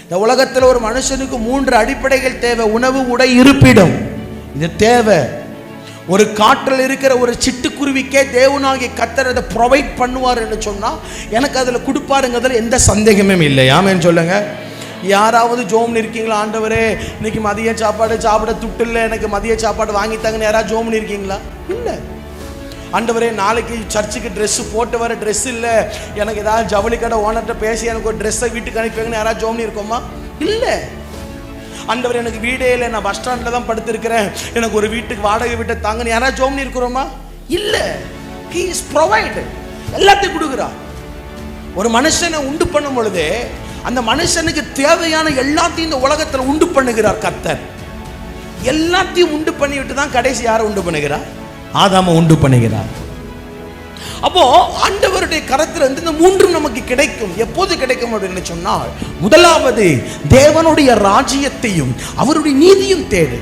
இந்த உலகத்தில் ஒரு மனுஷனுக்கு 3 அடிப்படைகள் தேவை: உணவு, உடை, இருப்பிடம். இது தேவை. ஒரு காற்றில் இருக்கிற ஒரு சிட்டுக்குருவிக்கே தேவனாகிய கர்த்தர் அதை ப்ரொவைட் பண்ணுவார் என்று சொன்னா எனக்கு அதில் கொடுப்பாருங்கிறதுல எந்த சந்தேகமும் இல்லை. ஆமென் சொல்லுங்க. யாராவது ஜோம்னு இருக்கீங்களா? ஆண்டவரே இன்னைக்கு மதிய சாப்பாடு சாப்பிட துட்டு இல்லை, எனக்கு மதிய சாப்பாடு வாங்கித்தாங்கன்னு யாராவது ஜோம்னு இருக்கீங்களா? இல்லை. ஆண்டவரே நாளைக்கு சர்ச்சுக்கு ட்ரெஸ்ஸு போட்டு வர ட்ரெஸ் இல்லை, எனக்கு ஏதாவது ஜவுளி கடை ஓனர்கிட்ட பேசி எனக்கு ஒரு ட்ரெஸ்ஸை வீட்டுக்கு அனுப்பிங்கன்னு யாராவது ஜோம்னு இருக்கோமா? இல்லை. ஆண்டவர் எனக்கு வீடே இல்லை, நான் பஸ் ஸ்டாண்டில் தான் படுத்திருக்கிறேன், எனக்கு ஒரு வீட்டுக்கு வாடகை வீட்டை தாங்கன்னு யாராவது ஜோம்னு இருக்கிறோமா? இல்லை. He is provided. எல்லாத்தையும் கொடுக்குறார். ஒரு மனுஷனை உண்டு பண்ணும் பொழுது அந்த மனுஷனுக்கு தேவையான எல்லாத்தையும் இந்த உலகத்தில் உண்டு பண்ணுகிறார் கர்த்தர். எல்லாத்தையும் உண்டு பண்ணிவிட்டு தான் கடைசி யாரை உண்டு பண்ணுகிறார்? ஆதாமை உண்டு பண்ணுகிறார். அப்போ ஆண்டவருடைய கரத்தில் இருந்து இந்த 3 நமக்கு கிடைக்கும். எப்போது கிடைக்கும் அப்படின்னு சொன்னால், முதலாவது தேவனுடைய ராஜ்யத்தையும் அவருடைய நீதியும் தேடு.